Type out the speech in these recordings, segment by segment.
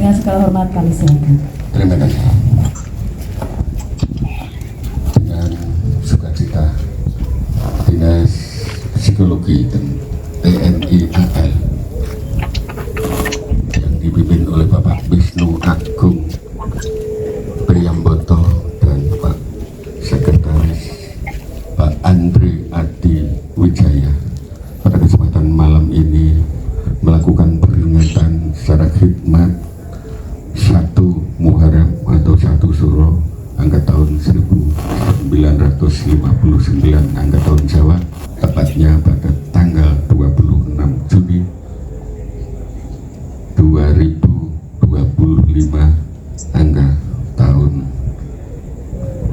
Dengan segala hormat kami silakan. Terima kasih. Dengan sukacita Dinas Psikologi dan TNI AL yang dipimpin oleh Bapak Wisnu Agung Priamboto dan Pak Sekretaris Pak Andri Adi Wijaya pada kesempatan malam ini melakukan peringatan secara khidmat 1 Muharram atau 1 Suro angka tahun 1959 angka tahun Jawa, tepatnya pada tanggal 26 Juni 2025 angka tahun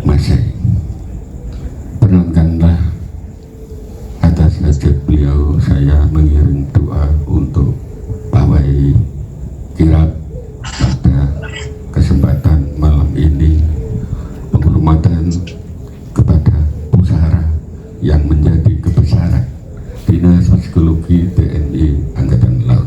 Masehi. Perkenankanlah atas hajat beliau saya mengirim doa untuk pawai kirap pada kesempatan malam ini, penghormatan kepada pusara yang menjadi kebesaran Dinas Psikologi TNI Angkatan Laut.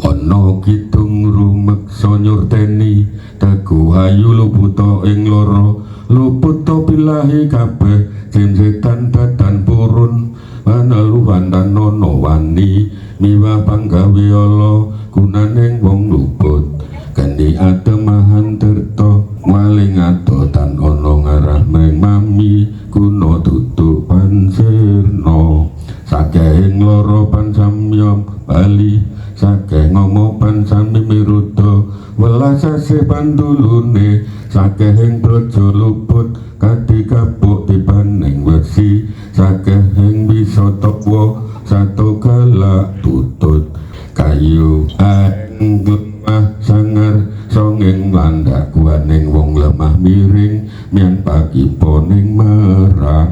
Ono kidung rumeksa nyurteni teguh ayu luputo ing loro luputo bilahi kabeh jin setan dadan purun paneluhan dan nono wani miwa panggawe ala gunaning wong luput geni ademahan tirta waling adotan ana ngarah meng mami guna tutuk pansirna sakehing loro pansamyam bali sakeh ngomo pansami miruda welas sasih pandulune sakehing praja luput kadi kapuk dipaning wesi sakehing bisa tekwa satu galak tutut kayu aeng lemah sangar songeng landak kuaning wong lemah miring mian pagi poning merah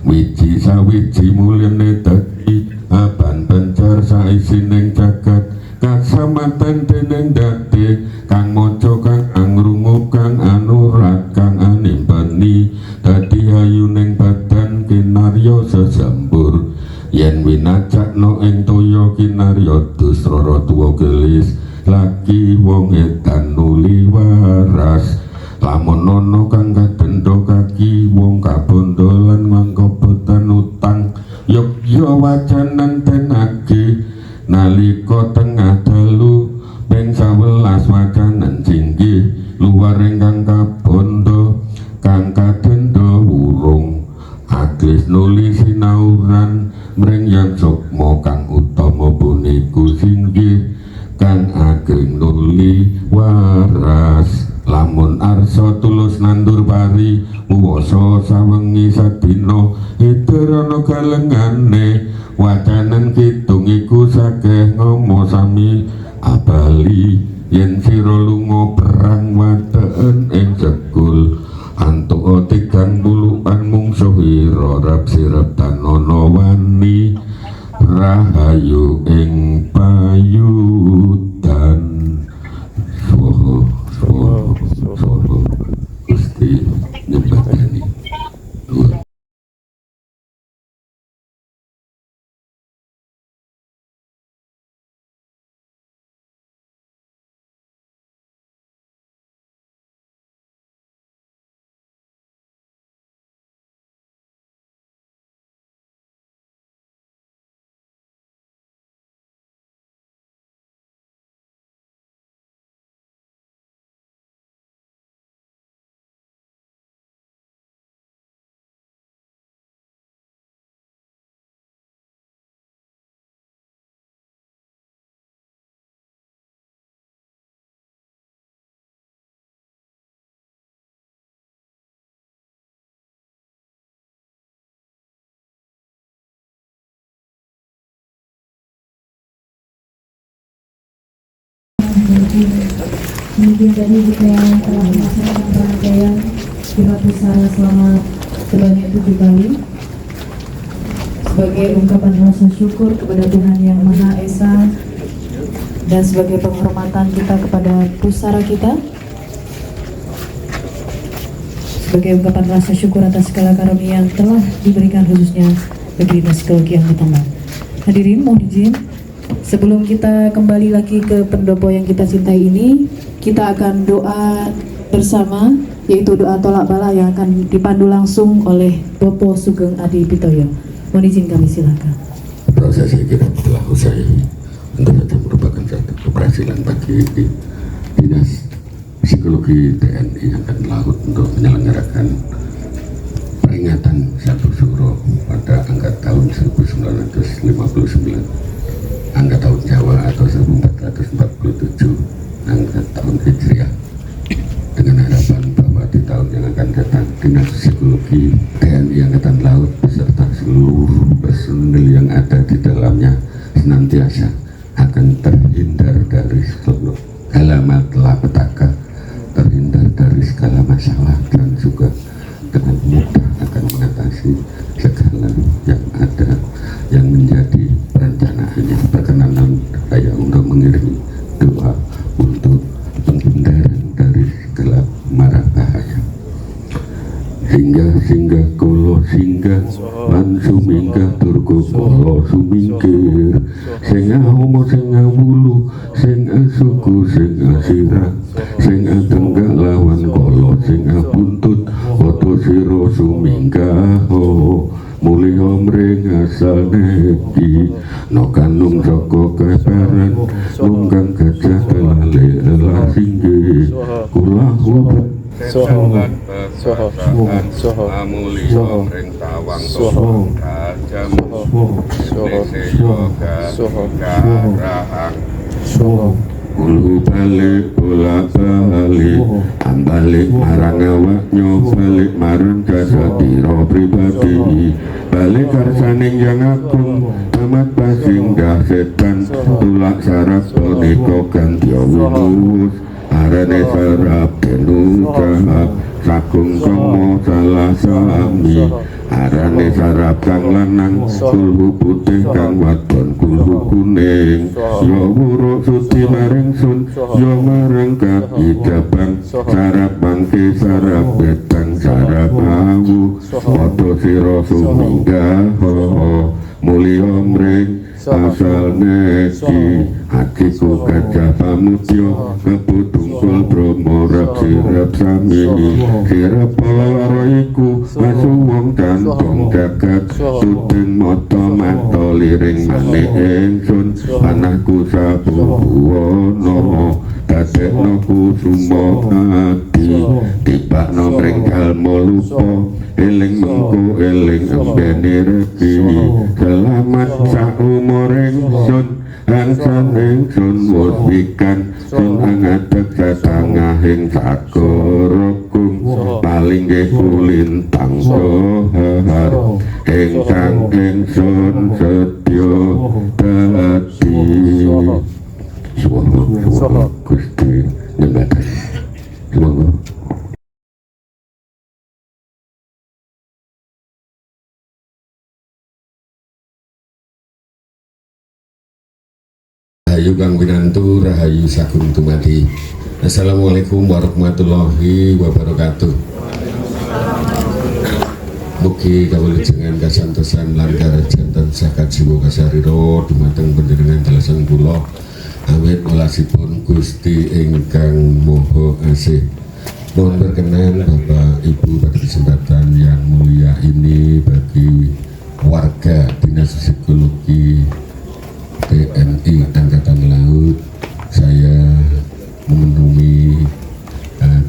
wiji sawiji mulyane dadi aban pencar saisining jagat kasamatan dening dadi kang maca kang angrungu kang anurat kang animpeni dadi ayuning badan kinarya sesembur yen winacakno ing toya kinarya dusrara tuwa gelis laki wong edan nuli waras lamun ana kang kadendha kaki wong kabondolan mangkobotan utang yogya wacanan tenage nalika tengah dalu ping 11 wacanan singgih luar ingkang kabondo kang kadendha wurung aglis nuli sinauran mring yang sukma kang utama puniku singgih kang ageng nuli waras lamun arsa tulus nandur pari muwasa sawengi sadina hederana galengane wacanan kidung iku sakeh ngoma sami abali yen sira lunga perang wateken ing sekul antuk tigang puluhan mungsuh ira rap sirep tan ana wani rahayu ing payudan soho Gusti nyembadani Kemudian dari juga yang telah melaksanakan rangkaian kirap pusara selama sebanyak 7 kali sebagai ungkapan rasa syukur kepada Tuhan Yang Maha Esa dan sebagai penghormatan kita kepada pusara kita, sebagai ungkapan rasa syukur atas segala karunia yang telah diberikan khususnya bagi Dinas Psikologi Angkatan Laut. Hadirin mohon izin Sebelum kita kembali lagi ke pendopo yang kita cintai ini, kita akan doa bersama, yaitu doa tolak bala yang akan dipandu langsung oleh Bopo Sugeng Adi Pitoyo. Mohon izin kami silakan. Proses saya kira telah usai. Tentu saja merupakan satu keberhasilan bagi Dinas Psikologi TNI Angkatan Laut untuk menyelenggarakan peringatan 1 Suro pada angka tahun 1959, angka tahun Jawa atau 1447, angka tahun Hijriah, dengan harapan bahwa di tahun yang akan datang Dinas Psikologi TNI Angkatan Laut beserta seluruh personil yang ada di dalamnya senantiasa akan terhindar dari segala malapetaka, terhindar dari segala masalah, dan juga dengan mudah akan mengatasi segala yang ada yang menjadi perencanaannya. Perkenanan saya untuk mengiringi doa untuk penghindaran dari segala mara bahaya. Singga kolo singga lan sumingga turko kolo sumingkir, sing ahomo sing awulu sing asuku sing asira, sing atenggak lawan kolo sing abuntut oto siro sumingga ho muli omring asal neki no kanung soko keperan lunggang gajah telale elah singge kulahu Soho, soho, soho, amuli soho, omring tawang soho, kajam soho, yoga soho, karahang soho, ulu balik bola balik ambalik marang awaknya balik marang jasatiro pribadi balik karsaning yang agung tamat basing dah setan tulak sarap poniko gantio winus arane sarap denukah sakung komo salah sami arane sarap kang lanang kulhu putih kang wadon kulhu kuning yo wuruk suci maring sun yo marang kaki jabang sarap mangke sarap betang sarap awu foto siro sumingga ho muli omring asal neki hatiku gajah pamutyo keputungkul bromo rap sirap sami sirap polawaro iku masu wong kantong jagat tuding moto mato liring mani ingsun anakku sabu buwono dadekno kusumo hati tibak nomring kalmo lupo eling mengko eling embeni reki selamat saumureng sun angsan ingsun wosikan sun angadeg satangahing sakurukung paling ge kulintang sohar ingkang ingsun setya dadi suwung Gusti nyembatan semoga Rahayu Kang Winantu, Rahayu Sagung Tumadi. Assalamualaikum warahmatullahi wabarakatuh. Mugi kawulujengan kasantosan lan karajanten sakat jiwa kasariro dumateng panjenengan dalasan kula awit welasipun Gusti ingkang Maha Asih. Mohon berkenan Bapak Ibu pada kesempatan yang mulia ini bagi warga Dinas Psikologi TNI Angkatan Laut, saya memenuhi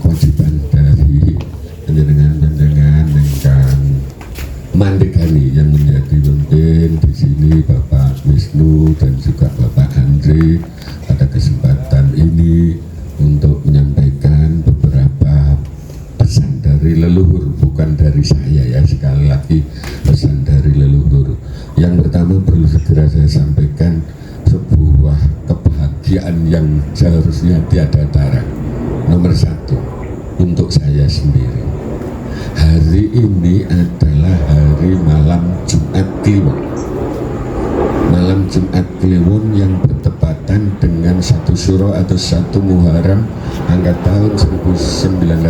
kewajiban dari panjenengan ingkang mandegani yang menjadi pemimpin di sini Bapak Wisnu dan juga Bapak Andre pada kesempatan ini untuk menyampaikan beberapa pesan dari leluhur, bukan dari saya ya, sekali lagi pesan dari leluhur. Yang pertama perlu segera saya sampaikan sebuah kebahagiaan yang seharusnya tiada tara. Nomor satu, untuk saya sendiri, hari ini adalah hari malam Jumat Kliwon. Malam Jumat Kliwon yang bertepatan dengan 1 Suro atau 1 Muharram angka tahun 1959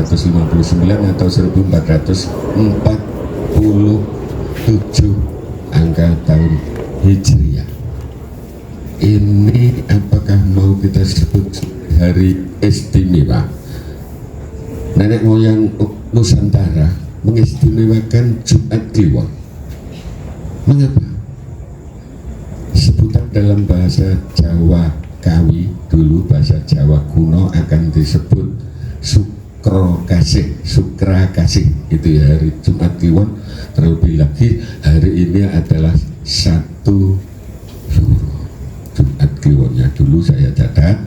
atau 1447 angka tahun Hijriah. ini apakah mau kita sebut hari istimewa? Nenek moyang Nusantara mengistimewakan Jumat Kliwon. Mengapa? Sebutan dalam bahasa Jawa Kawi dulu, bahasa Jawa kuno akan disebut Sukra Kasih, Sukra Kasih. Itu ya hari Jumat Kliwon. Terlebih lagi hari ini adalah 1 Suro. Jumat Kliwonnya dulu saya catat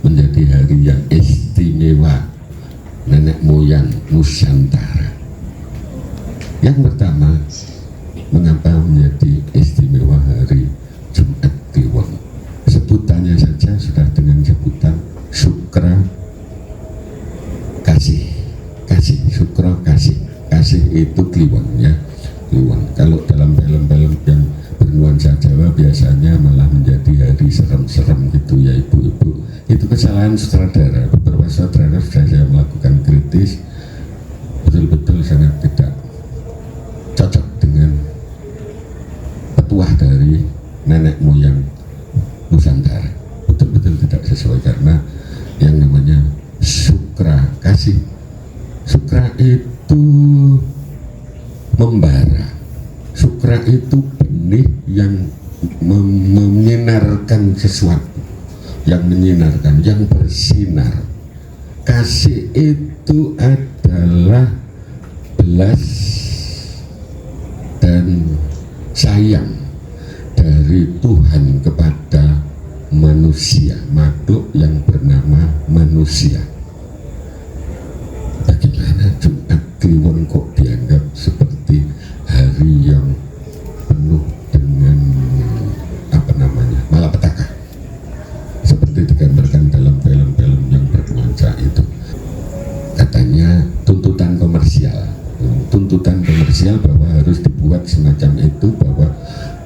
menjadi hari yang istimewa nenek moyang Nusantara. Yang pertama, mengapa menjadi istimewa hari Jumat Kliwon? Sebutannya saja sudah dengan sebutan Sukra Kasih. Kasih, Sukra Kasih. Kasih itu Kliwon ya. Kliwon. Kalau dalam film-film yang bernuansa Jawa biasanya malah menjadi hari serem-serem gitu ya ibu-ibu. Itu kesalahan sutradara. Beberapa sutradara sudah saya melakukan kritis, betul-betul sangat tidak cocok dengan petuah dari nenek moyang Nusantara. Betul-betul tidak sesuai karena yang namanya Sukra Kasih. Sukra itu membara. Sukra itu benih yang menyinarkan sesuatu, yang menyinarkan, yang bersinar. Kasih itu adalah belas dan sayang dari Tuhan kepada manusia, makhluk yang bernama manusia. Bagaimana Jumat Kliwon kok dianggap seperti hari yang penuh dengan malapetaka seperti digambarkan dalam film-film yang bernuansa itu? Katanya tuntutan komersial bahwa harus dibuat semacam itu, bahwa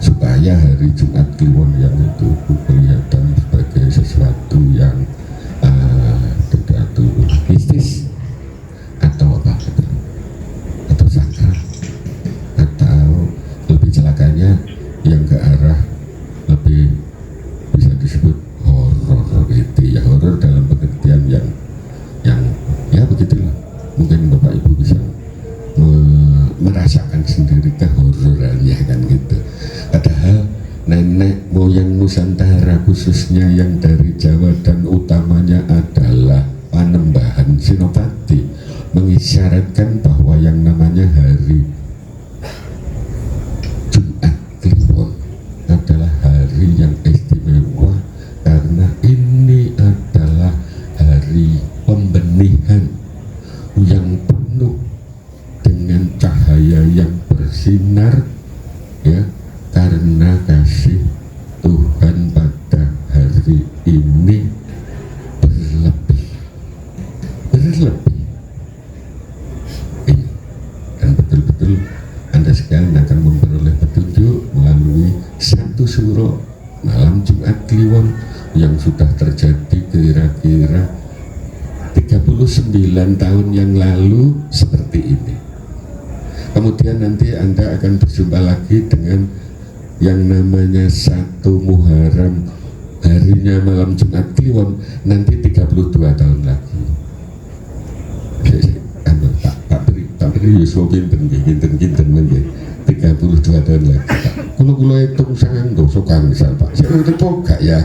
supaya hari Jumat Kliwon yang itu kelihatan sebagai sesuatu yang berbatu mistis atau apa gitu, atau sakral, atau lebih celakanya yang ke arah lebih bisa disebut horor gitu ya. Horor dalam pengertian yang ya begitulah, mungkin Bapak Ibu bisa merasakan sendiri kehororannya kan gitu. Padahal nenek moyang Nusantara khususnya yang dari Jawa dan utamanya adalah Panembahan Senopati mengisyaratkan bahwa yang namanya hari Jumat Kliwon adalah hari yang istimewa karena ini adalah hari pembenihan yang penuh dengan cahaya yang bersinar ya, karena kasih Tuhan pada hari ini berlebih ini, dan betul-betul Anda sekalian akan memperoleh petunjuk melalui 1 Suro malam Jumat Kliwon yang sudah terjadi kira-kira 39 tahun yang lalu seperti ini. Kemudian nanti Anda akan berjumpa lagi dengan yang namanya 1 Muharram, harinya malam Jumat Kliwon, nanti 32 tahun lagi. Pak Pri Yuswo kinten menjadi 32 tahun lagi. Kalau hitung sangat dosa kangsal Pak. Saya udah gak ya,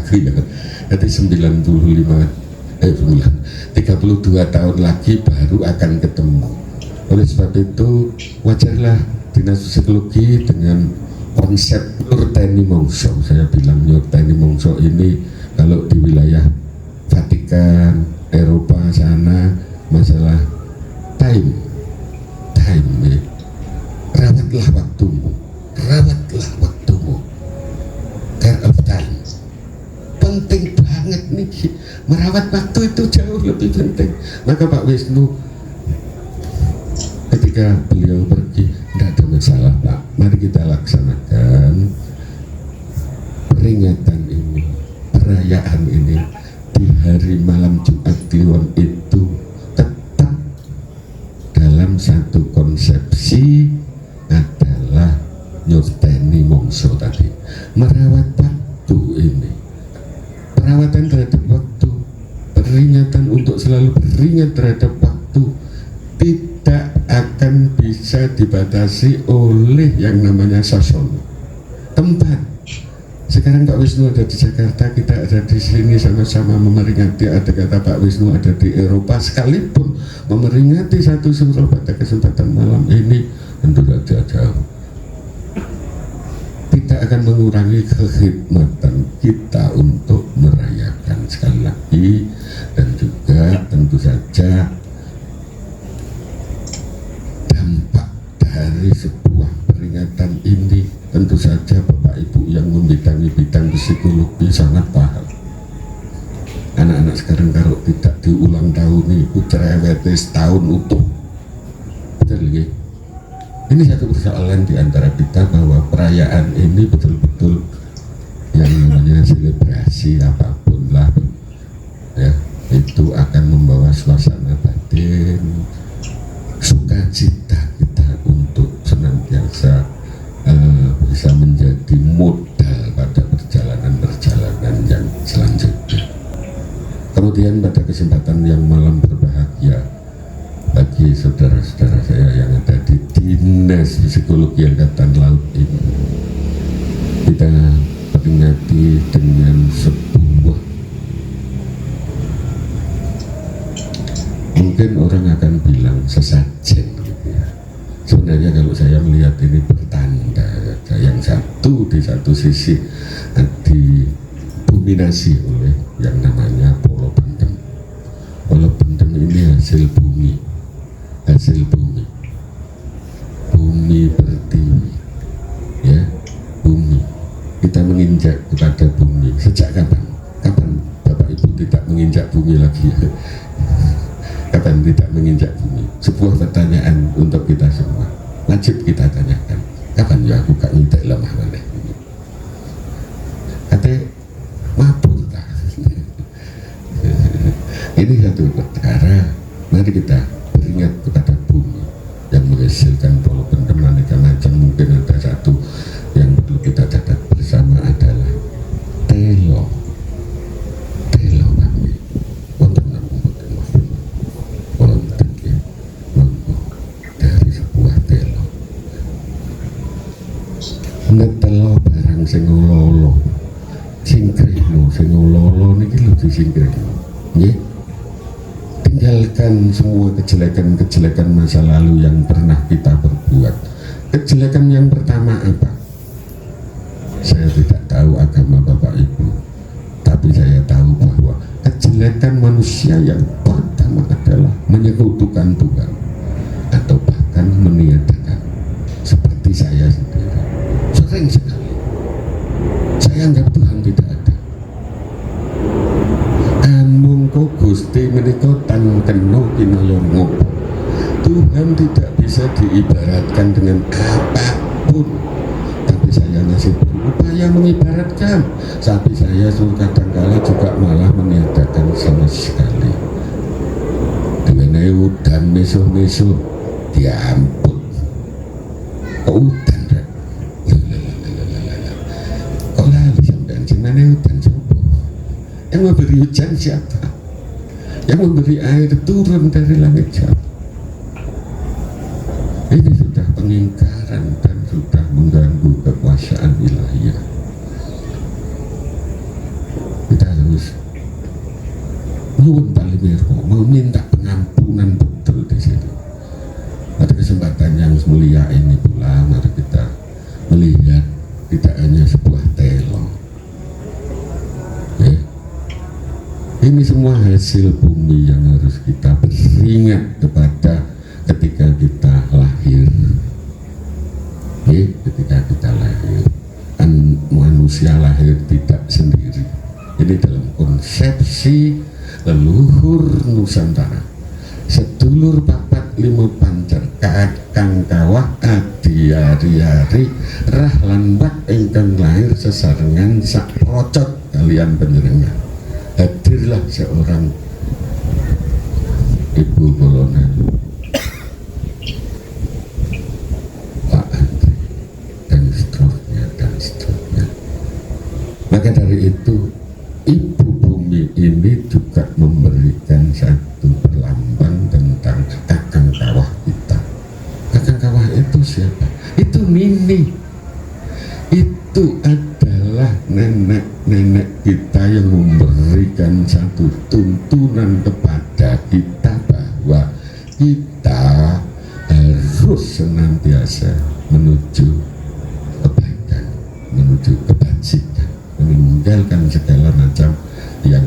nanti 32 tahun lagi baru akan ketemu. Oleh sebab itu wajarlah Dinas Psikologi dengan konsep Nyurteni Mongso. Saya bilang Nyurteni Mongso ini kalau di wilayah Vatikan, Eropa sana masalah time ya. Rawatlah waktumu, care of time. Penting banget nih, merawat waktu itu jauh lebih penting. Maka Pak Wisnu ketika beliau pergi, tidak ada masalah Pak, mari kita laksanakan peringatan ini, perayaan ini di hari malam Jumat Kliwon itu tetap dalam satu konsepsi adalah Nyurteni Mongso tadi, merawat waktu ini dibatasi oleh yang namanya sasana, tempat. Sekarang Pak Wisnu ada di Jakarta, kita ada di sini sama-sama memeringati. Ada kata Pak Wisnu ada di Eropa, sekalipun memeringati satu suro pada kesempatan malam ini tentu saja jauh. Kita akan mengurangi kekhidmatan kita untuk merayakan sekali lagi, dan juga tentu saja dampak dari sebuah peringatan ini tentu saja Bapak Ibu yang membidangi bidang psikologi sangat paham. Anak-anak sekarang kalau tidak diulang tahun itu cerewet setahun utuh. Betul ya? Ini satu persoalan di antara kita, bahwa perayaan ini betul-betul yang namanya selebrasi apapun lah ya, itu akan membawa suasana batin, sukacita kita untuk senantiasa bisa menjadi modal pada perjalanan-perjalanan yang selanjutnya. Kemudian pada kesempatan yang malam berbahagia bagi saudara-saudara saya yang ada di Dinas Psikologi Angkatan Laut ini, kita peringati dengan sebuah, mungkin orang akan bilang sesajen gitu ya. Sebenarnya kalau saya melihat ini bertanda saja. Yang satu, di satu sisi didominasi oleh yang namanya Polo Pendem. Polo Pendem ini hasil bumi, bumi pertiwi, ya, bumi. Kita menginjak kepada bumi. Sejak kapan? Kapan Bapak Ibu tidak menginjak bumi lagi? Kapan tidak menginjak bumi? Sebuah pertanyaan untuk kita semua. Wajib kita tanyakan. Kapan ya aku gak nginjak lemah mana? Katanya mabur tak? Ini satu perkara. Mari kita beringat kepada bumi yang menghasilkan Polo Pendem aneka macam. Mungkin ada satu yang perlu kita catat bersama adalah telo kami wonten ya, dari sebuah telo netelo barang sing lolo singkrihno sing lolo niki lho disingkrihno nggih. Tinggalkan semua kejelekan-kejelekan masa lalu yang pernah kita perbuat. Kejelekan yang pertama apa? Saya tidak tahu agama Bapak Ibu, tapi saya tahu bahwa kejelekan manusia yang pertama adalah menyekutukan Tuhan, atau bahkan meniadakan. Seperti saya sendiri, sering sekali saya anggap Tuhan tidak ada. Mongko Gusti menika tan kena kinaya ngopo. Tuhan tidak bisa diibaratkan dengan apapun, tapi saya masih berupaya mengibaratkan. Tapi saya kadang-kala juga malah meniadakan sama sekali. Dengan udan meso-meso diampun. Kok udan Rek? Kok lali sampean jenenge udan coba? Yang memberi hujan siapa? Yang memberi air turun dari langit siapa? Ini sudah pengingkaran dan sudah mengganggu kekuasaan ilahiyah. Kita harus nyuwun palimiro, meminta pengampunan betul di sini. Pada kesempatan yang mulia ini pula, mari kita melihat tidak hanya sebuah telo. Ini semua hasil bumi yang harus kita beringat kepada ketika kita lahir. Ketika kita lahir, kan manusia lahir tidak sendiri. Ini dalam konsepsi leluhur Nusantara. Sedulur papat lima pancer, kakang kawah adi hari-hari, rahlan bak ingkang lahir sesarengan sak procot kalian penjenengan. Hadirlah seorang Ibu Kolonel Pak Andri dan seterusnya. Maka dari itu Ibu Bumi ini juga memberikan satu perlambang tentang kakang kawah kita. Kakang kawah itu Itu nini, itu adalah nenek-nenek kita yang memberikan satu tuntunan kepada kita bahwa kita harus senantiasa menuju kebaikan, menuju kebajikan, meninggalkan segala macam yang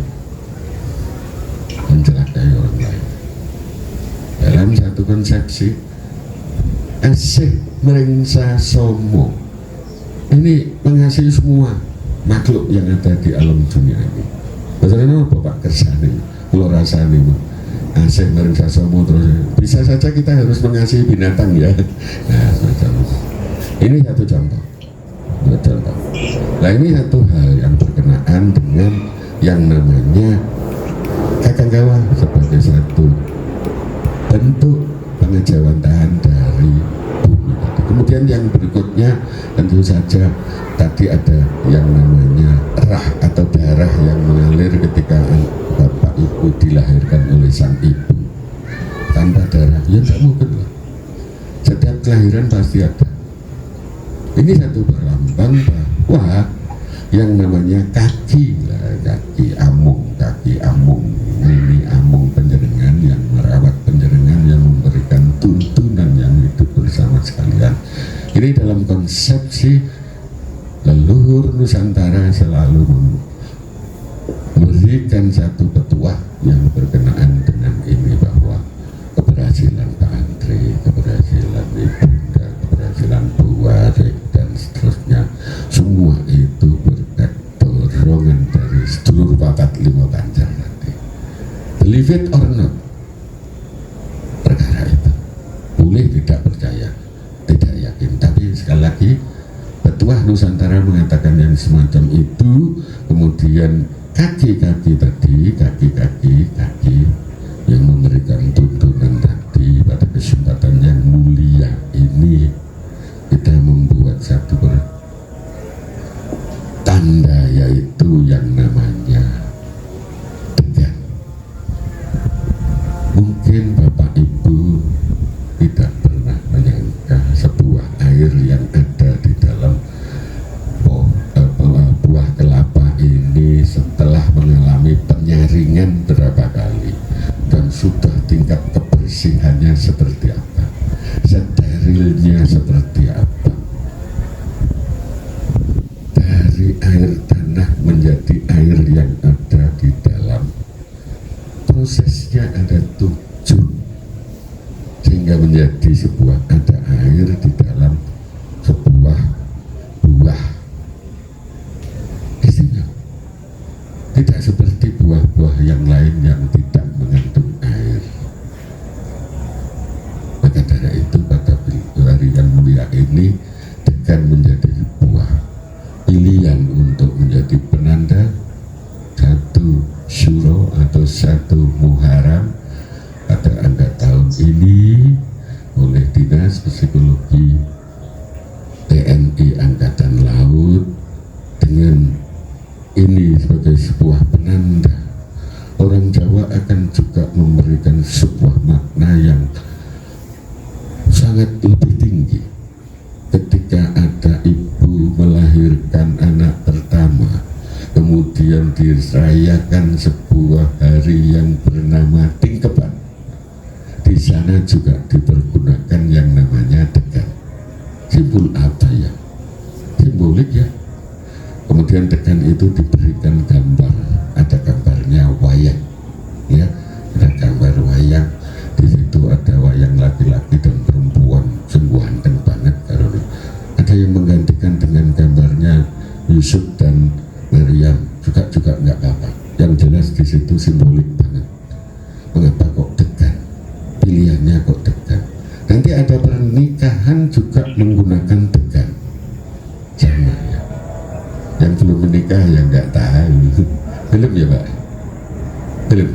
mencelakai orang lain. Dalam satu konsepsi asih meringsa somo, ini mengasihi semua makhluk yang ada di alam dunia ini. Bagaimana Bapak kersane, kalau rasane asih meringsa somo, terus bisa saja kita harus mengasihi binatang ya. Nah, semacam ini satu contoh. Nah, ini satu hal yang berkenaan dengan yang namanya Kakanggawa sebagai satu bentuk pengejawantahan dari bumi. Kemudian yang berikutnya tentu saja tadi ada yang namanya rah atau darah yang mengalir ketika bapak ibu dilahirkan oleh sang ibu. Tanpa darah ya tidak mungkin lah. Setiap kelahiran pasti ada. Ini satu perlambang bahwa yang namanya kaki amung, ini amung penjenengan yang merawat penjenengan, yang memberikan tuntunan yang hidup bersama sekalian. Ini dalam konsepsi leluhur Nusantara selalu memberikan satu petuah yang berkenaan dengan ini, bahwa keberhasilan Pak Andre, keberhasilan Ibunda, keberhasilan Bu Warik dan seterusnya, semua itu berkat dorongan dari sedulur papat lima Banjar nanti. Believe it or not, perkara itu boleh tidak percaya, tidak yakin, tapi sekali lagi petuah Nusantara mengatakan yang semacam itu. Kemudian kaki-kaki tadi, kaki yang memberikan tuntunan tadi, pada kesempatan yang mulia ini kita membuat satu tanda, yaitu yang namanya degan. Mungkin Bapak Ibu tidak pernah menyangka sebuah air yang ada di dalam buah kelapa ini setelah mengalami penyaringan berapa kali dan sudah tingkat kebersihannya seperti apa, sterilnya seperti apa, dari air tanah menjadi air yang ada di dalam, prosesnya ada 7 sehingga menjadi sebuah, ada air di dalam sebuah buah istimewa. Tidak seperti buah-buah yang lain yang tidak mengandung air. Maka dari itu pada hari yang mulia ini degan menjadi sebuah pilihan untuk menjadi penanda satu syuro atau satu muharam pada anda tahun ini oleh Dinas Psikologi TNI Angkatan Laut, dengan ini sebagai sebuah penanda. Orang Jawa akan juga memberikan sebuah makna yang sangat lebih tinggi ketika ada ibu melahirkan anak pertama, kemudian dirayakan sebuah hari yang bernama Tingkeban. Di sana juga dipergunakan yang namanya degan. Simbol apa ya? Simbolik ya. Kemudian degan itu diberikan gambar, ada gambarnya wayang, ya, ada gambar wayang. Di situ ada wayang laki-laki dan perempuan, sungguh ganteng banget. Ada yang menggantikan dengan gambarnya Yusuf dan Maryam, juga nggak apa-apa. Yang jelas di situ simbolik banget. Mengapa kok degan? Pilihannya kok degan? Nanti ada pernikahan juga menggunakan degan, sama ya. Yang belum menikah yang nggak tahu. Belum ya Pak? Belum?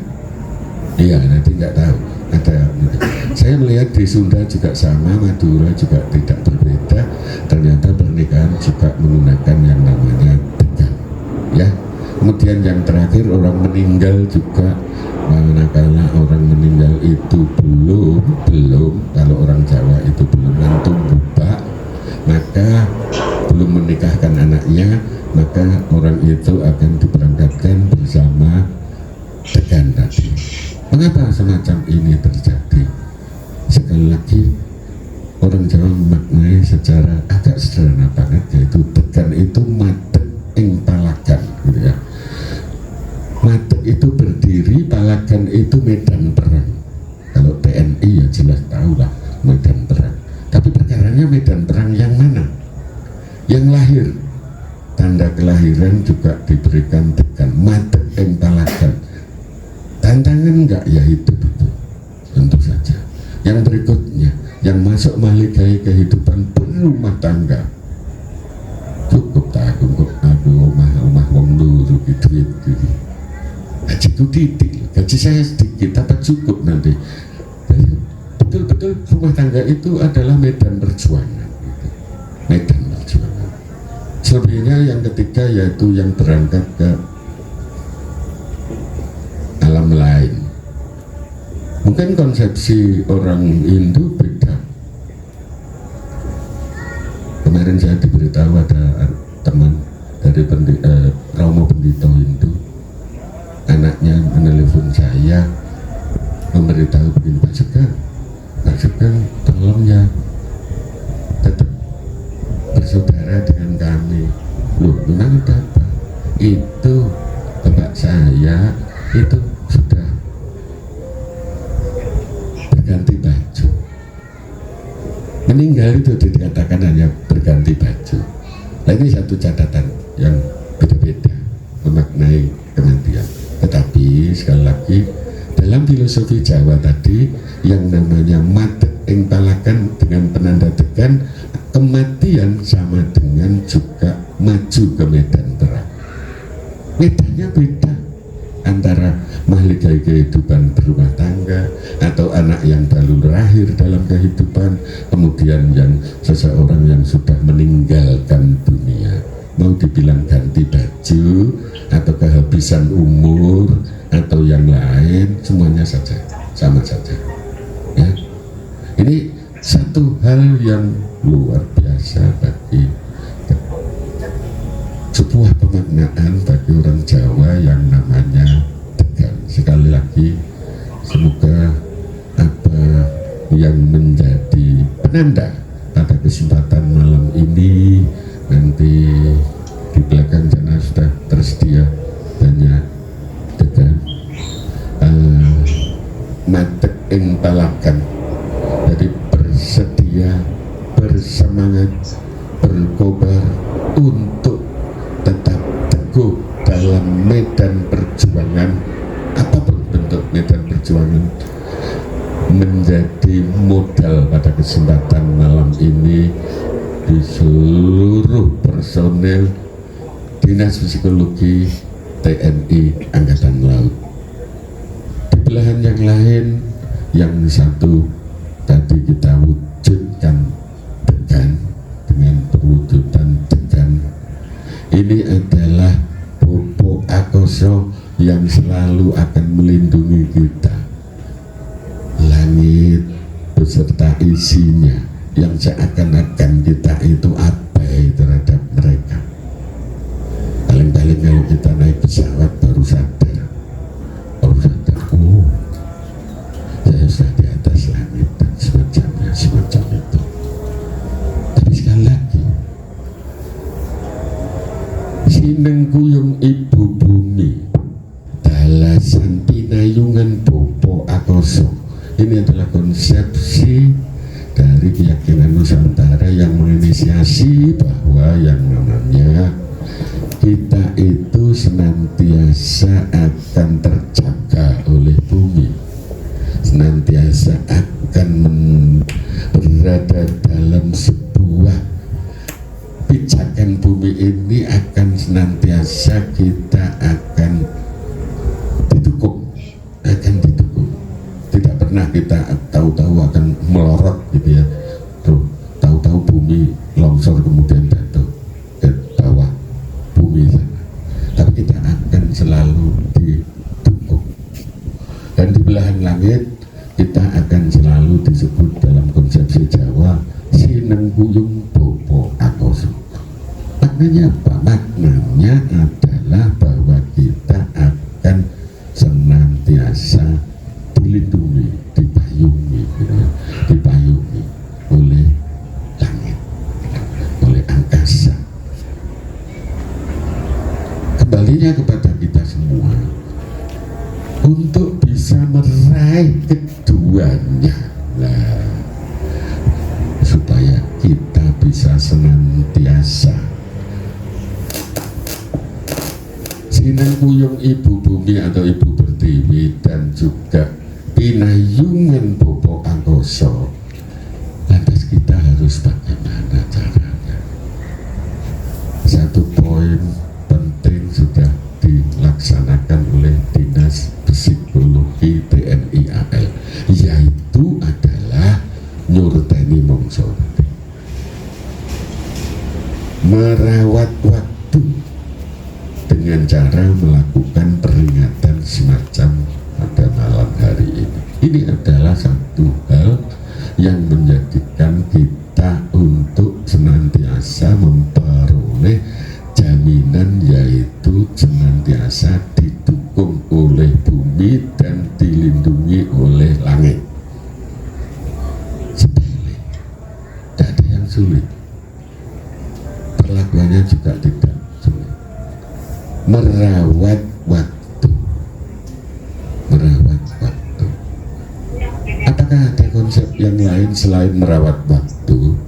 Iya, nanti nggak tahu. Ada. Saya melihat di Sunda juga sama, Madura juga tidak berbeda. Ternyata pernikahan juga menggunakan yang namanya degan, ya. Kemudian yang terakhir orang meninggal juga, manakala orang meninggal itu belum, kalau orang Jawa itu belum ngantung bubak, maka belum menikahkan anaknya, maka orang itu akan diberangkatkan bersama tegan tadi. Mengapa semacam ini terjadi? Sekali lagi, orang Jawa memaknai secara agak sederhana banget, yaitu tegan itu madeg ing palagan, gitu ya. Madeg itu berdiri, palagan itu medan perang. Kalau TNI ya jelas tahu lah medan perang. Tapi perkaranya medan perang yang mana? Yang lahir, tanda kelahiran juga diberikan tegan, madeg ing palagan. Tantangan enggak? Ya hidup itu, tentu saja. Yang berikutnya, yang masuk maligai kehidupan berumah tangga, cukup tak cukup omah wong luru duit gitu. Gajiku titik, gaji saya sedikit, apa cukup nanti? Jadi, betul-betul rumah tangga itu adalah medan perjuangan, gitu. Medan perjuangan. Selebihnya yang ketiga yaitu yang berangkat ke alam lain. Mungkin konsepsi orang Hindu beda. Kemarin saya diberitahu ada teman dari Romo Pendito Hindu, anaknya menelpon saya memberitahu begini, Pak Sugeng, tolong ya tetap bersaudara dengan kami. Loh, memang ada apa? Itu bapak saya itu sudah berganti baju. Meninggal itu dikatakan hanya berganti baju. Nah, ini satu catatan yang beda-beda memaknai kematian. Tetapi sekali lagi, dalam filosofi Jawa tadi yang namanya madeg ing palagan dengan penanda tegan, kematian sama dengan juga maju ke medan perang. Medannya beda antara mahligai kehidupan berumah tangga atau anak yang baru lahir dalam kehidupan, kemudian yang seseorang yang sudah meninggalkan dunia. Mau dibilang ganti baju atau kehabisan umur atau yang lain, semuanya saja sama saja ya. Ini satu hal yang luar biasa bagi sebuah pemaknaan bagi orang Jawa yang namanya tegan. Sekali lagi, semoga apa yang menjadi penanda pada kesempatan malam ini, nanti di belakang sana sudah tersedia banyak tegan, madeg ing palagan. Jadi bersedia, bersemangat, berkobar untuk tetap teguh dalam medan perjuangan, apapun bentuk medan perjuangan, menjadi modal pada kesempatan malam ini di seluruh personel Dinas Psikologi TNI Angkatan Laut. Di belahan yang lain, yang satu tadi kita wujudkan tegan dengan perwujudan tegan. Ini adalah Bopo Akoso yang selalu akan melindungi kita. Langit beserta isinya yang seakan-akan kita itu abai terhadap mereka. Paling-paling kalau kita naik pesawat baru sadar, oh saya sudah di atas langit dan semacam itu. Tapi sekali lagi, sineng kuyung ibu bumi, dalasan pinayungan Bopo Akoso. Ini adalah konsepsi dari keyakinan Nusantara yang menginisiasi bahwa yang namanya kita itu senantiasa akan terjaga oleh bumi, senantiasa akan berada dalam sebuah pijakan bumi ini, akan senantiasa kita akan didukung, tidak pernah kita tahu-tahu akan melorot gitu ya, tuh tahu-tahu bumi longsor kemudian jatuh ke bawah bumi sana, tapi kita akan selalu didukung. Dan di belahan langit kita akan selalu disebut dalam konsepsi Jawa sineng kuyung bopo Maknanya apa? Maknanya adalah bahwa kita akan senantiasa dilindungi, dipayungi, gitu ya, dipayungi oleh langit, oleh angkasa. Kembalinya kepada kita semua untuk bisa meraih keduanya, nah, supaya kita bisa senantiasa sinangkuyung ibu bumi atau ibu pertiwi dan juga pinayungan bopo angkoso. Lantas kita harus bagaimana caranya? Satu poin penting sudah dilaksanakan oleh Dinas Psikologi TNI AL, yaitu adalah nyurteni mongso, merawat waktu dengan cara melakukan peringatan semacam pada malam hari ini. Ini adalah satu hal yang menjadikan kita untuk senantiasa memperoleh jaminan, yaitu senantiasa didukung oleh bumi dan dilindungi oleh langit. Sepele, tidak ada yang sulit, perlakuannya juga tidak sulit. Merawat waktu, merawat waktu. Apakah ada konsep yang lain selain merawat waktu?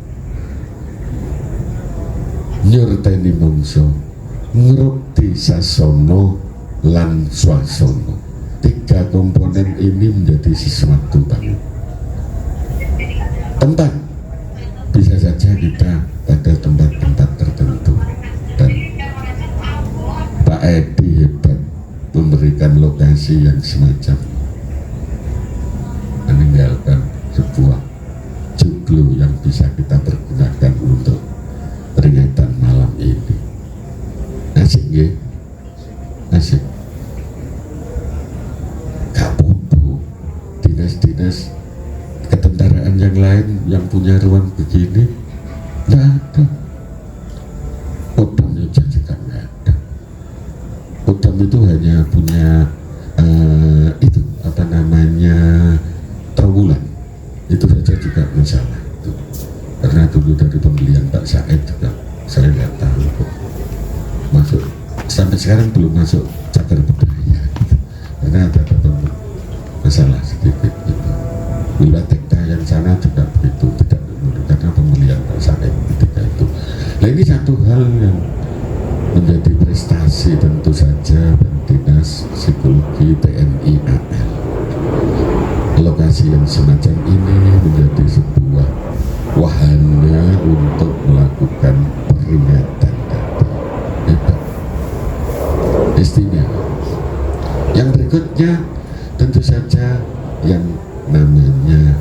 Nyurteni mongso, ngrukti sasono lan swasono. Tiga komponen ini menjadi sesuatu banget. Tempat, bisa saja kita pada tempat-tempat tertentu, dan Pak Edi hebat memberikan lokasi yang semacam meninggalkan sebuah joglo yang bisa kita pergunakan untuk peringatan malam ini. Asik ya, asik. Gak bodoh, dinas-dinas ketentaraan yang lain yang punya ruang begini nggak ada. Kodamnya juga nggak ada. Kodam itu hanya punya itu apa namanya, trawulan. Itu saja juga masalah itu. Karena dulu dari pembelian Pak Said juga saya nggak tahu kok masuk, sampai sekarang belum masuk cagar budaya gitu. Karena ada masalah sedikit gitu. Bila Tekta yang sana juga begitu, tidak dulu karena pembelian Pak Said ketika itu. Nah, ini satu hal yang menjadi prestasi tentu saja Dinas Psikologi TNI AL. Lokasi yang semacam ini menjadi sebuah wahana untuk melakukan peringatan tadi. Hebat, istimewa. Yang berikutnya tentu saja yang namanya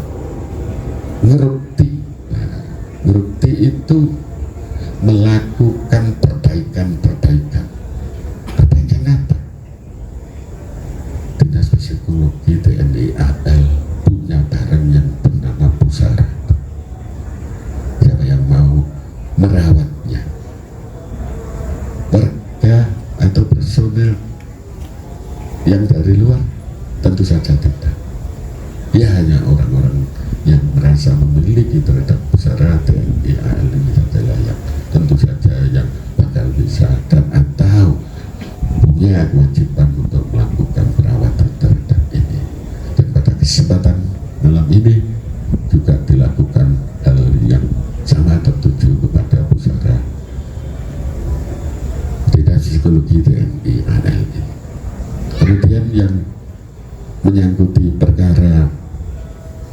ngerukti. Nah, ngerukti itu melakukan perbaikan-perbaikan. Perbaikan apa? Dinas Psikologi TNI AL punya barang yang bernama pusara. Siapa yang mau merawatnya? Warga atau personel yang dari luar? Tentu saja tidak. Ya, hanya orang-orang yang merasa memiliki terhadap pusara TNI AL ini saja layak, tentu saja yang bakal bisa dan atau punya kewajiban untuk melakukan perawatan terhadap ini. Dan pada kesempatan malam ini juga dilakukan hal yang sama tertuju kepada pusara Dinas Psikologi TNI AL ini. Kemudian yang menyangkuti perkara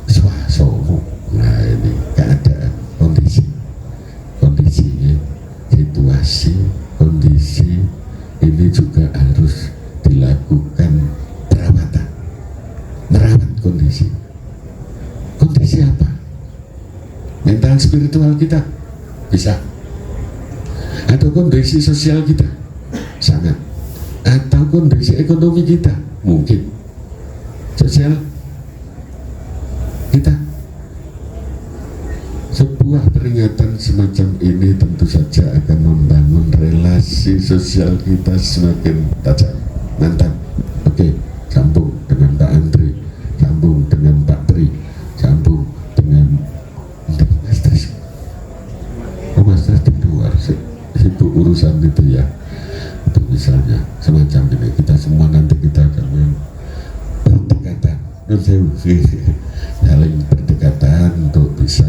swasana, nah ini keadaan, kondisinya, situasi, kondisi ini juga harus dilakukan perawatan, merawat kondisi apa? Mental spiritual kita bisa, atau kondisi sosial kita sangat, atau kondisi ekonomi kita mungkin, sosial kita. Sebuah peringatan semacam ini tentu saja akan membangun relasi sosial kita semakin tajam, mantap. Oke, sambung dengan Pak Andri, sambung dengan Pak Tri, sambung dengan Mas Tris. Oh, Mas Tris di luar sibuk urusan itu ya. Itu misalnya semacam ini, kita semua nanti kita akan berdekatan, saling berdekatan untuk bisa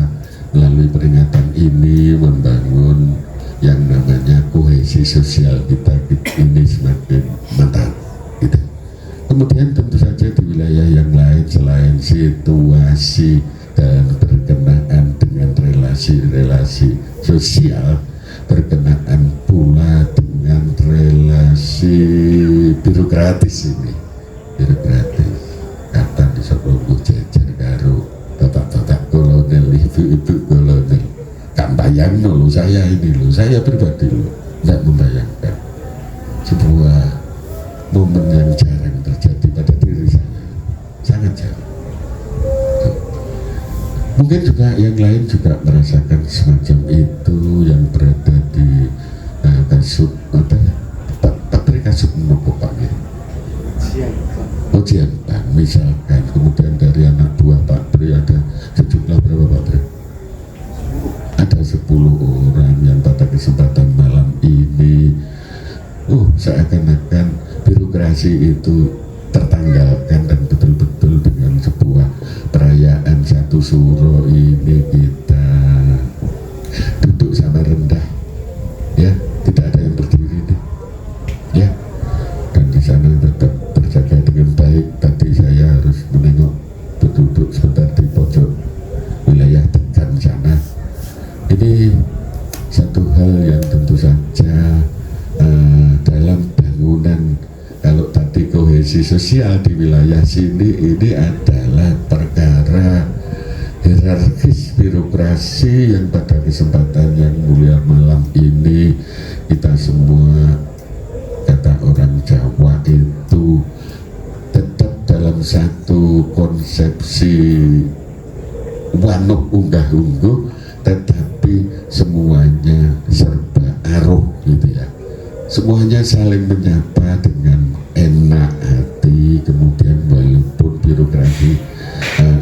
melalui peringatan ini membangun yang namanya kohesi sosial kita ini semakin mantap gitu. Kemudian tentu saja di wilayah yang lain selain situasi dan berkenaan dengan relasi-relasi sosial, berkenaan pula dengan relasi birokratis ini, birokratis kata di sebelum jejer karo bapak-bapak kolonel, ibu-ibu kolonel. Gak bayang lo saya ini lo, saya pribadi lo tidak membayangkan sebuah momen yang jarang terjadi pada diri saya, sangat jarang. Mungkin juga yang lain juga merasakan semacam itu yang berada di kasut apa ya, pabrik kasut menopo Pak ya, ujian Pak misalkan. Kemudian dari anak buah Pak Tri ada sejumlah berapa Pak Tri? Ada 10 orang yang pada kesempatan malam ini seakan-akan birokrasi itu tertanggalkan dan betul-betul dengan sebuah perayaan satu suro ini kita duduk sama rendah ya, tidak ada yang berdiri nih ya, dan di sana tetap terjaga dengan baik. Tadi saya harus menengok duduk sebentar di pojok wilayah Tekan sana. Ini satu hal yang tentu saja dalam bangunan, kalau tadi kohesi sosial di wilayah sini ini adalah perkara hierarkis birokrasi yang pada kesempatan yang mulia malam ini kita semua, kata orang Jawa itu, tetap dalam satu konsepsi wanuk unggah-ungguh, tetapi semuanya serba aruh gitu ya, semuanya saling menyapa dengan enak hati. Kemudian walaupun birokrasi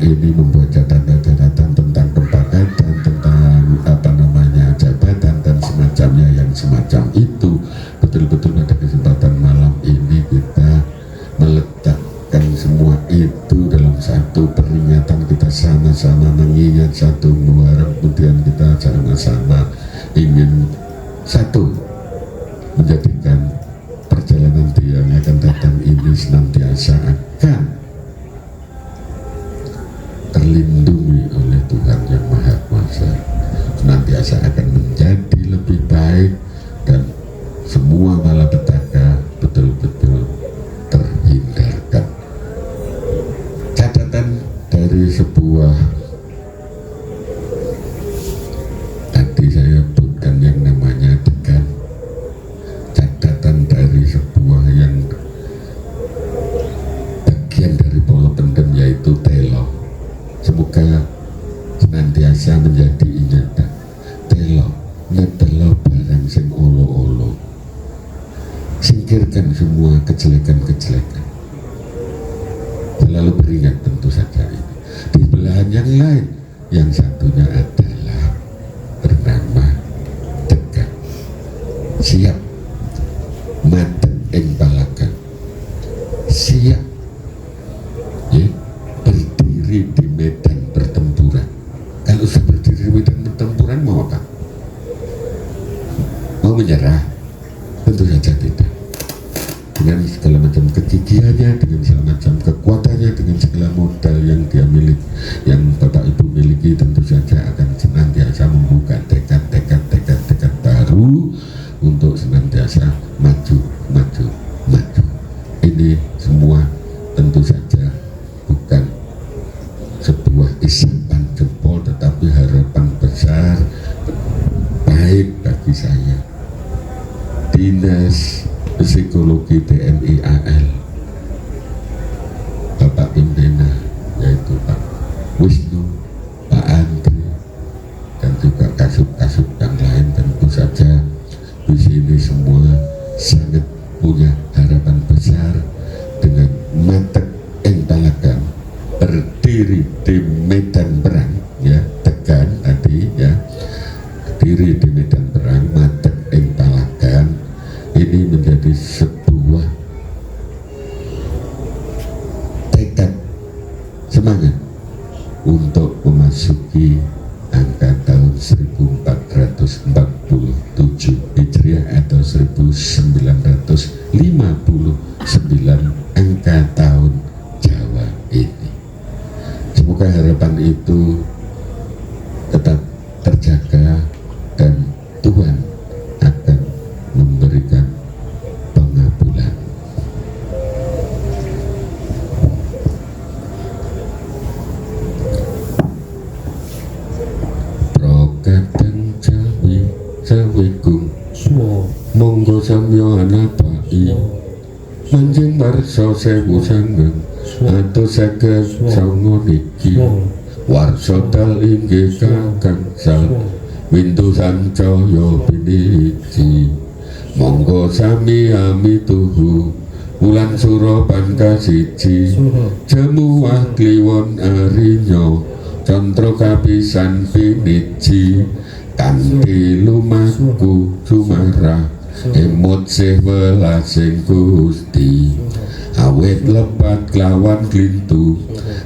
ini membuat catatan-catatan tentang pembangkatan, tentang apa namanya jabatan dan semacamnya yang semacam itu, betul-betul pada kesempatan malam ini kita meletakkan semua itu dalam satu peringatan. Kita sama-sama mengingat satu Muharram, kemudian kita sama-sama ingin satu, menjadikan perjalanan yang akan datang ini senantiasa akan terlindungi oleh Tuhan Yang Maha Kuasa, senantiasa akan menjadi lebih baik dan semua malapetaka betul-betul terhindarkan. Catatan dari sebuah, tadi saya bukan yang namanya Tekan, catatan dari sebuah yang bagian dari pola pendem yaitu telo. Semoga senantiasa menjadi ingatan telo, netelo barang sing olo-olo, singkirkan semua kejelekan-kejelekan, selalu beringat tentu saja ini. Di belahan yang lain, yang satunya adalah bernama Tekan, siap madeg ing palagan, siap ya, berdiri di medan pertempuran. Kalau sudah berdiri di medan pertempuran mau apa? Mau menyerah? Tentu saja tidak. Dengan segala macam kegigihannya, dengan segala macam kekuatannya, dengan segala modal yang dia miliki, yang Bapak Ibu miliki, tentu saja akan senantiasa membuka tekad baru untuk senantiasa maju. Ini semua tentu saja bukan sebuah isapan jempol, tetapi harapan besar baik bagi saya. Dinas Psikologi TNI AL, Bapak pimpinan yaitu Pak Wisnu, Pak Andri, dan juga kasub-kasub yang lain, tentu saja di sini semua perang madeg ing Palagan ini menjadi sebuah tekad semangat untuk memasuki angka tahun 1447 Hijriah atau 1959 angka tahun Jawa ini. Semoga harapan itu tetap terjaga dan Tuhan akan memberikan pengabulan. Prokadang Jawi Gung monggo samya anapai manjing warsa sewu sangang atus seket sanga niki warsa dal inggih kakang sal windu sancaya piniji monggo sami amituhu wulan sura pangka siji jemuah kliwon arinyo candra kapisan piniji kanthi lumaku sumarah emut sih welasing Gusti awet lepat kelawan klintu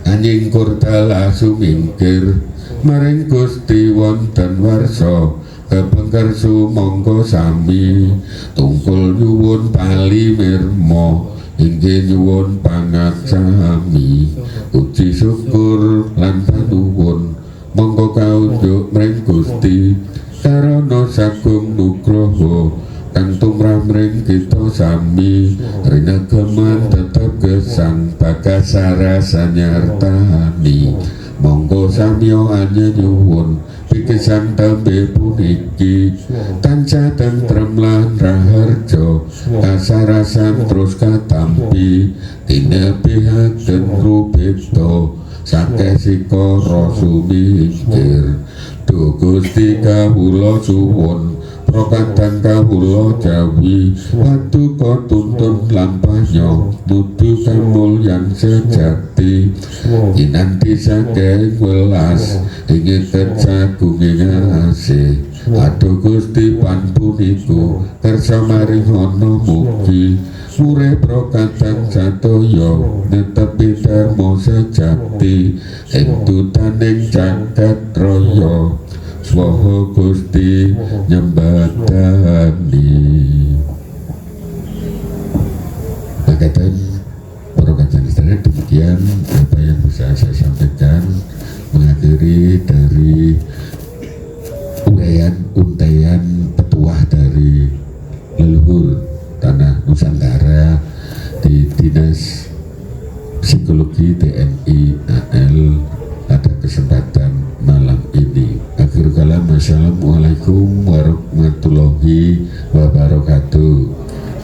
anjing kurdala sumingkir maring Gusti wonten warsa kepengker sumangga sami tungkul nyuwun pali mirma inggih nyuwun pangaksami uji syukur lan panuwun monggo kaunjuk mring Gusti sarana sagung nugraha kang tumrap mring kita sami rinageman tetep gesang bagas sarasa nyartani monggo samya anyuwun pikisan tembe puniki tansah tentrem lan raharja kasarasan terus katampi tinepihaken rupipta sakeh sikara sumingkir duh Gusti kawula suwun prokadang kawula Jawi paduka tuntun lampahnya nuju kamulyan sejati inanti sakeh welas ingin kecagunging asih aduh Gusti panpuniku kersa maringono mugi urip prokadang sadaya netepi dharma sejati ing tutaning jagat raya swaha Gusti nyembadani. Makaten prokadang sedherek demikian apa yang bisa saya sampaikan mengakhiri dari untayan petuah dari leluhur tanah Nusantara di Dinas Psikologi TNI AL pada kesempatan malam ini. Akhir kalam, Assalamualaikum warahmatullahi wabarakatuh.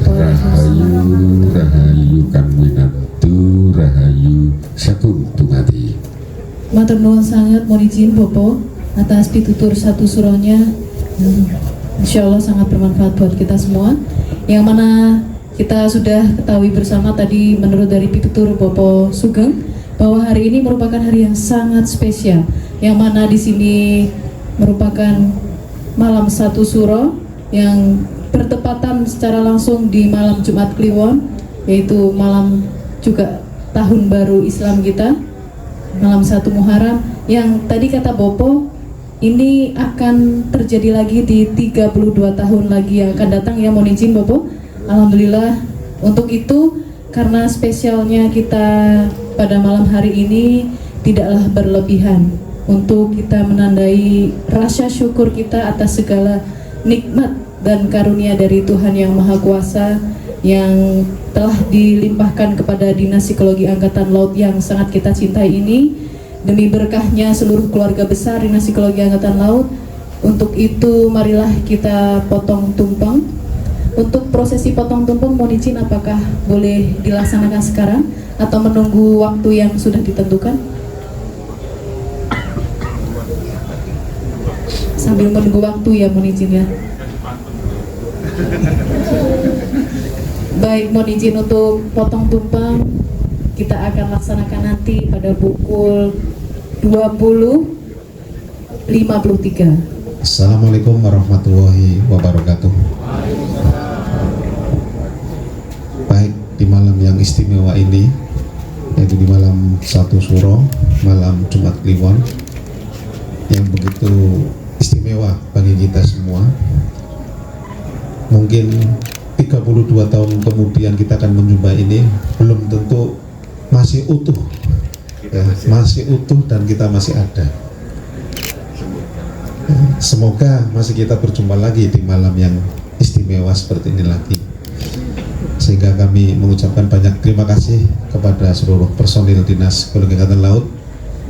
Rahayu rahayu kang winantu rahayu sakum tumati. Matur nuwun sangat, mohon izin Bopo atas pitutur satu surahnya. Insya Allah sangat bermanfaat buat kita semua. Yang mana kita sudah ketahui bersama tadi menurut dari pitutur Bopo Sugeng bahwa hari ini merupakan hari yang sangat spesial. Yang mana di sini merupakan malam satu suro yang bertepatan secara langsung di malam Jumat Kliwon, yaitu malam juga tahun baru Islam kita, malam 1 Muharram, yang tadi kata Bopo ini akan terjadi lagi di 32 tahun lagi yang akan datang, ya mohon izin Bopo. Alhamdulillah untuk itu, karena spesialnya kita pada malam hari ini tidaklah berlebihan untuk kita menandai rasa syukur kita atas segala nikmat dan karunia dari Tuhan yang Maha Kuasa yang telah dilimpahkan kepada Dinas Psikologi Angkatan Laut yang sangat kita cintai ini. Demi berkahnya seluruh keluarga besar Dinas Psikologi Angkatan Laut, untuk itu marilah kita potong tumpeng. Untuk prosesi potong tumpeng mohon izin apakah boleh dilaksanakan sekarang atau menunggu waktu yang sudah ditentukan? Sambil menunggu waktu ya mohon izin ya. Baik, mohon izin untuk potong tumpeng kita akan laksanakan nanti pada pukul 20.53. Assalamualaikum warahmatullahi wabarakatuh. Baik, di malam yang istimewa ini, yaitu di malam 1 Suro, malam Jumat Kliwon, yang begitu istimewa bagi kita semua. Mungkin 32 tahun kemudian kita akan menjumpai ini, belum tentu masih utuh, ya, masih utuh dan kita masih ada. Semoga masih kita berjumpa lagi di malam yang istimewa seperti ini lagi. Sehingga kami mengucapkan banyak terima kasih kepada seluruh personil Dinas Geologi Angkatan Laut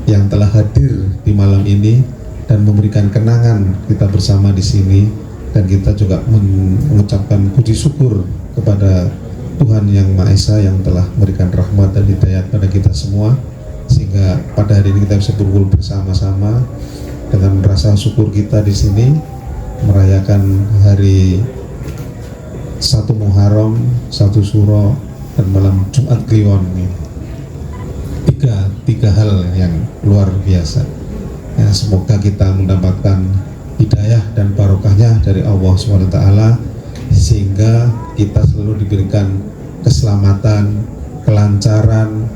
yang telah hadir di malam ini dan memberikan kenangan kita bersama di sini, dan kita juga mengucapkan puji syukur kepada Tuhan Yang Maha Esa yang telah memberikan rahmat dan hidayat pada kita semua, sehingga pada hari ini kita bisa berkumpul bersama-sama dengan rasa syukur kita di sini merayakan hari 1 Muharram, 1 Suro, dan malam Jumat Kliwon. Tiga hal yang luar biasa. Ya, semoga kita mendapatkan hidayah dan barokahnya dari Allah SWT, sehingga kita selalu diberikan keselamatan, kelancaran,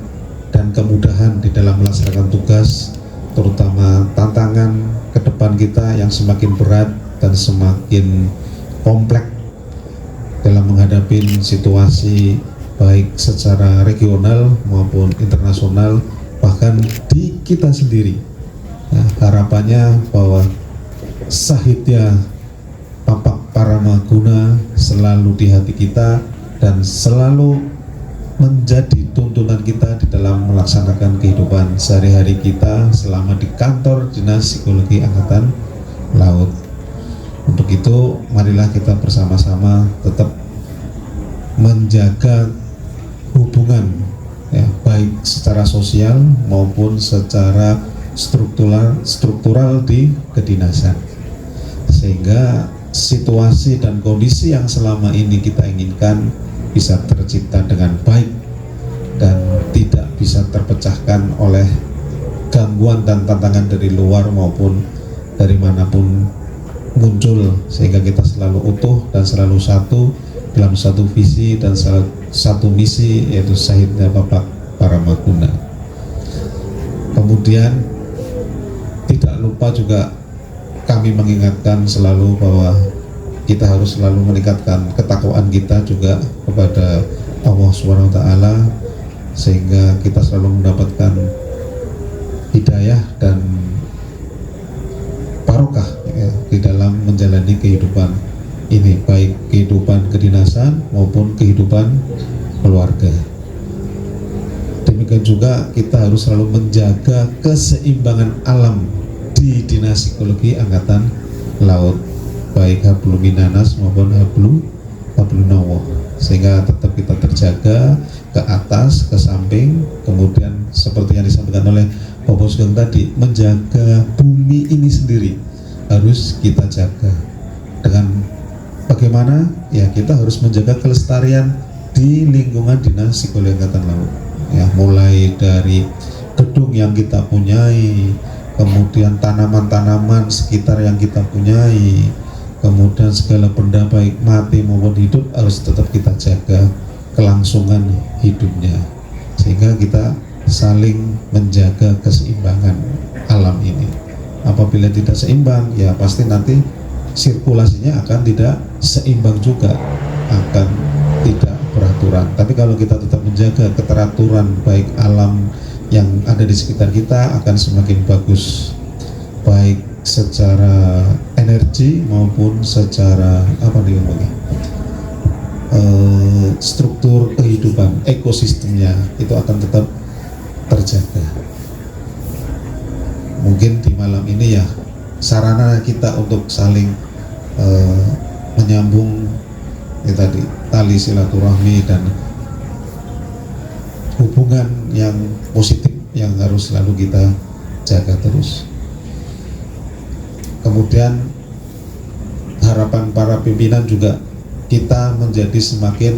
dan kemudahan di dalam melaksanakan tugas, terutama tantangan ke depan kita yang semakin berat dan semakin kompleks dalam menghadapi situasi baik secara regional maupun internasional, bahkan di kita sendiri. Nah, harapannya bahwa Sahidya Papak Paramaguna selalu di hati kita dan selalu menjadi tuntunan kita di dalam melaksanakan kehidupan sehari-hari kita selama di kantor Dinas Geologi Angkatan Laut. Untuk itu, marilah kita bersama-sama tetap menjaga hubungan, ya, baik secara sosial maupun secara struktural di kedinasan, sehingga situasi dan kondisi yang selama ini kita inginkan bisa tercipta dengan baik dan tidak bisa terpecahkan oleh gangguan dan tantangan dari luar maupun dari manapun muncul, sehingga kita selalu utuh dan selalu satu dalam satu visi dan satu misi, yaitu Sahidya Papak Paramaguna. Kemudian tidak lupa juga kami mengingatkan selalu bahwa kita harus selalu meningkatkan ketakwaan kita juga kepada Allah SWT, sehingga kita selalu mendapatkan hidayah dan barokah, ya, di dalam menjalani kehidupan ini, baik kehidupan kedinasan maupun kehidupan keluarga. Demikian juga kita harus selalu menjaga keseimbangan alam di Dinas Geologi Angkatan Laut, baik hablum minanas maupun hablum nawa, sehingga tetap kita terjaga ke atas, ke samping. Kemudian seperti yang disampaikan oleh Bapak Sugeng tadi, menjaga bumi ini sendiri harus kita jaga. Dengan bagaimana? Ya, kita harus menjaga kelestarian di lingkungan Dinas Geologi Angkatan Laut, ya, mulai dari gedung yang kita punyai, kemudian tanaman-tanaman sekitar yang kita punyai, kemudian segala benda baik mati maupun hidup harus tetap kita jaga kelangsungan hidupnya, sehingga kita saling menjaga keseimbangan alam ini. Apabila tidak seimbang, ya pasti nanti sirkulasinya akan tidak seimbang juga, akan tidak beraturan. Tapi kalau kita tetap menjaga keteraturan baik alam yang ada di sekitar kita, akan semakin bagus, baik secara energi maupun secara struktur kehidupan, ekosistemnya itu akan tetap terjaga. Mungkin di malam ini ya sarana kita untuk saling menyambung, ya tadi, tali silaturahmi dan hubungan yang positif yang harus selalu kita jaga terus. Kemudian harapan para pimpinan juga kita menjadi semakin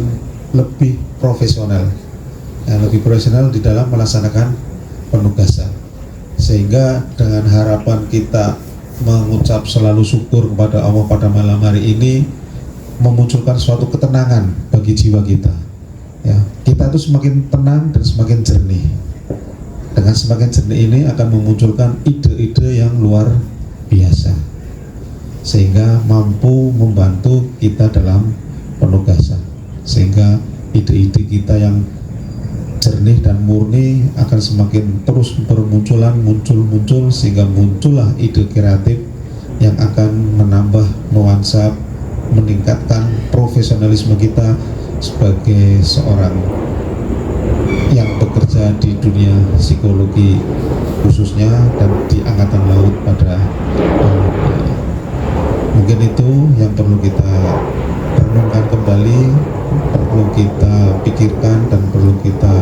lebih profesional, lebih profesional di dalam melaksanakan penugasan, sehingga dengan harapan kita mengucap selalu syukur kepada Allah pada malam hari ini memunculkan suatu ketenangan bagi jiwa kita. Ya, kita itu semakin tenang dan semakin jernih. Dengan semakin jernih ini akan memunculkan ide-ide yang luar biasa, sehingga mampu membantu kita dalam penugasan. Sehingga ide-ide kita yang jernih dan murni akan semakin terus bermunculan, muncul sehingga muncullah ide kreatif yang akan menambah nuansa, meningkatkan profesionalisme kita sebagai seorang yang bekerja di dunia psikologi khususnya dan di Angkatan Laut pada umumnya. Mungkin itu yang perlu kita renungkan kembali, perlu kita pikirkan dan perlu kita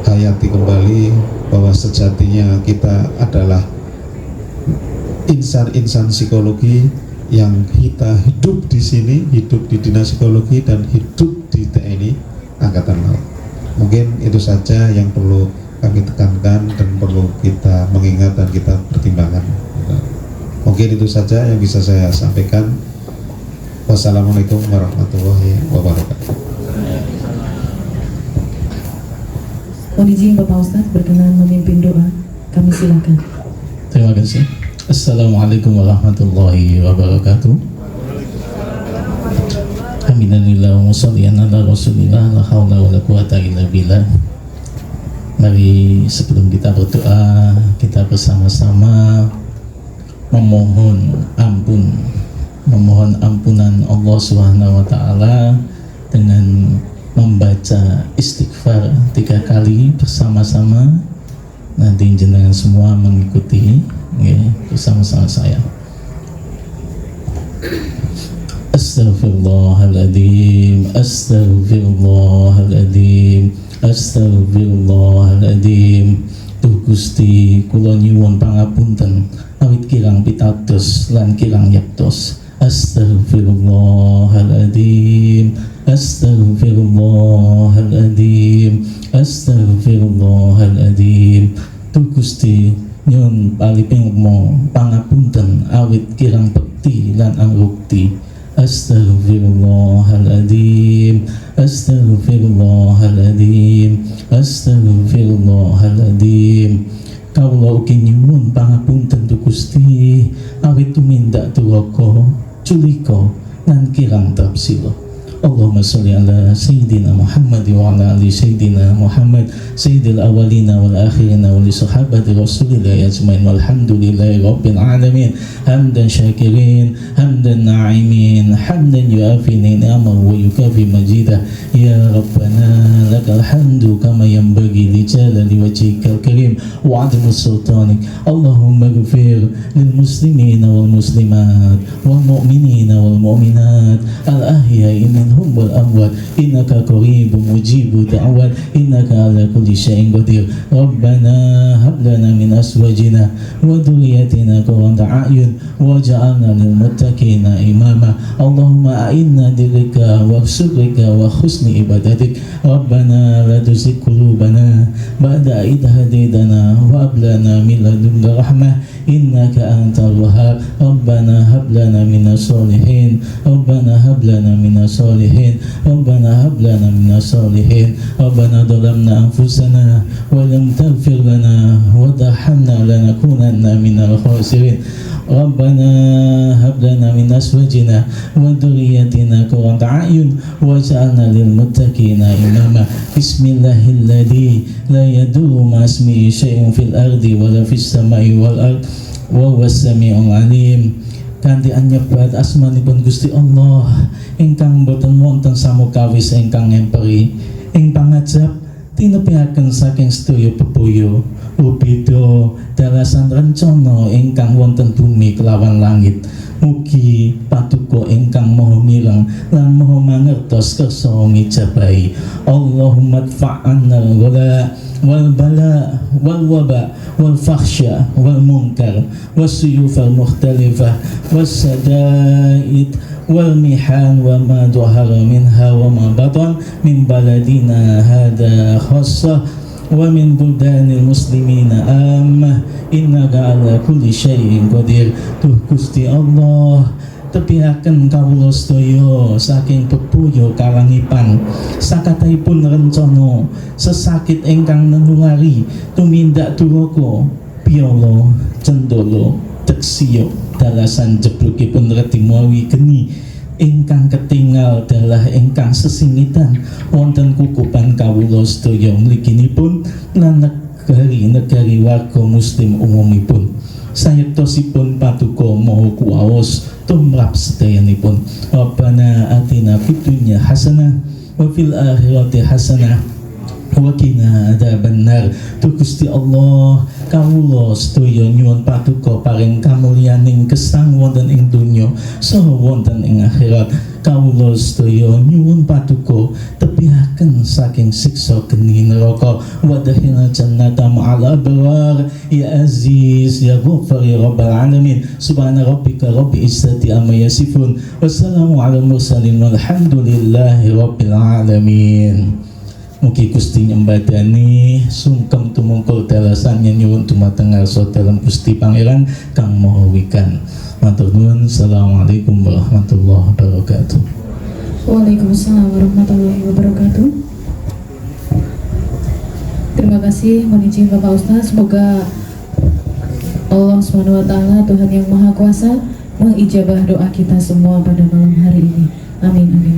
hayati kembali bahwa sejatinya kita adalah insan-insan psikologi yang kita hidup di sini, hidup di dinas psikologi dan hidup di TNI Angkatan Laut. Mungkin itu saja yang perlu kami tekankan dan perlu kita mengingat dan kita pertimbangkan. Mungkin itu saja yang bisa saya sampaikan. Wassalamualaikum warahmatullahi wabarakatuh. Mohon izin Bapak Ustadz berkenan memimpin doa. Kami silakan. Terima kasih. Assalamualaikum warahmatullahi wabarakatuh. Alhamdulillah wa sholli ala rasulillah la haula wala quwata illa billah. Mari sebelum kita berdoa, kita bersama-sama memohon ampunan Allah Subhanahu wa taala dengan membaca istighfar 3 kali bersama-sama. Nanti jenengan semua mengikuti bersama-sama saya. Astaghfirullahaladzim, astaghfirullahaladzim, astaghfirullahaladzim. Duh Gusti, kula nyuwun pangapunten awit kirang pitados lan kirang yektos. Astaghfirullahaladzim, astaghfirullahaladzim, astaghfirullahaladzim. Duh Gusti, nyuwun palipingmo pangapunten awit kirang bekti lan angrukti. Astaghfirullahaladzim, astaghfirullahaladzim, astaghfirullahaladzim. Kawula ugi nyuwun pangapunten Duh Gusti awit tumindak duraka, culika lan kirang tapsila. Allahumma sholli ala Sayyidina Muhammad wa ala ali Sayyidina Muhammad Sayyidil awalina wal akhirina wa li sahabati Rasulillah ajmain walhamdulillahi rabbil alamin hamdan syakirin hamdan na'imin hamdan yuafi ni'amahu wa yukafi majidah ya Rabbana lakal hamdu kama yanbaghi li jalali wajhikal karim wa 'azimi sultanik. Allahumma ighfir lil muslimina wal muslimat wal mu'minina wal mu'minat al ahya'i minhum wal amwat innaka qaribun mujibud da'wat innaka ala kulli syai'in qadir. Rabbana hab lana min azwajina wa dhurriyyatina qurrata a'yun waj'alna lil muttaqina imama. Allahumma a'inna dirika wa syukrika wa husni ibadatik. Rabbana la tuzigh qulubana ba'da idh hadaytana wa hab lana min ladunka rahmah innaka antal wahhab. Rabbana hab lana minas solihin, Rabbana hab lana minas solihin, Rabbana hab lana minas solihin. Rabbana dhalamna anfusana wa lam taghfir lana wa tarhamna lanakunanna minal khasirin. Rabbana hab lana min azwajina wa dhurriyyatina qurrata a'yun waj'alna lil muttaqina imama. Bismillahilladzi la yadurru ma ismihi syai'un fil ardi wala fis samai wal ard wa huwas samiul alim. Kanthi anyebat asmanipun Gusti Allah ingkang boten wonten samukawis ingkang ngemperi ing pangajab tinepiaken saking sedaya bebaya ubeda dalasan rencana ingkang wonten bumi kelawan langit. Mugi paduka ingkang maha mireng lan maha mangertos kersa ngijabahi. Allahumma dfa'anna al-ghala wal bala wal waba wal fakhsya wal munkar was suyuf al mukhtalifah was sadaid wal mihan wa ma dhahara minha wa ma batan min baladina hada khassah ومن بلدان المسلمين عامة إنك على كل شيء قدير. Duh Gusti Allah, tepiaken kawula sedaya saking bebuya kalangipan sakataipun rencana sesakit ingkang nenulari tumindak duraka piyala cendala teksiya dalasan jeblokipun redi mawi geni ingkang ketinggal dalah ingkang sesingitan wonten kukupan kawula sedaya mliginipun lan negari warga muslim umumipun. Sayektosipun paduka maha kuwaos tumrap sedayanipun. Rabbana atina fid dunya hasanah wa fil akhirati hasanah wa qina adzabannar. Duh Gusti Allah, kawula sedaya nyuwun paduka paring kamulyaning gesang wonten ing donya saha wonten ing akhirat. Kawula sedaya nyuwun paduka tepihaken saking siksa geni neraka. Wadkhilna jannata ma'al abrar ya aziz ya ghaffar ya rabbal alamin. Subhana rabbika rabbil izzati amma yasifun. Wassalamu ala mursalin walhamdulillahi rabbil alamin. Mugi Gusti nyembadani sungkem tumungkul dalasannya nyuwun dumateng ngarsa dalam Gusti Pangeran kang Maha Wikan. Matur nuwun. Assalamualaikum warahmatullahi wabarakatuh. Waalaikumsalam warahmatullahi wabarakatuh. Terima kasih, mohon izin Bapak Ustaz, semoga Allah SWT, Tuhan yang Maha Kuasa, mengijabah doa kita semua pada malam hari ini. Amin, amin.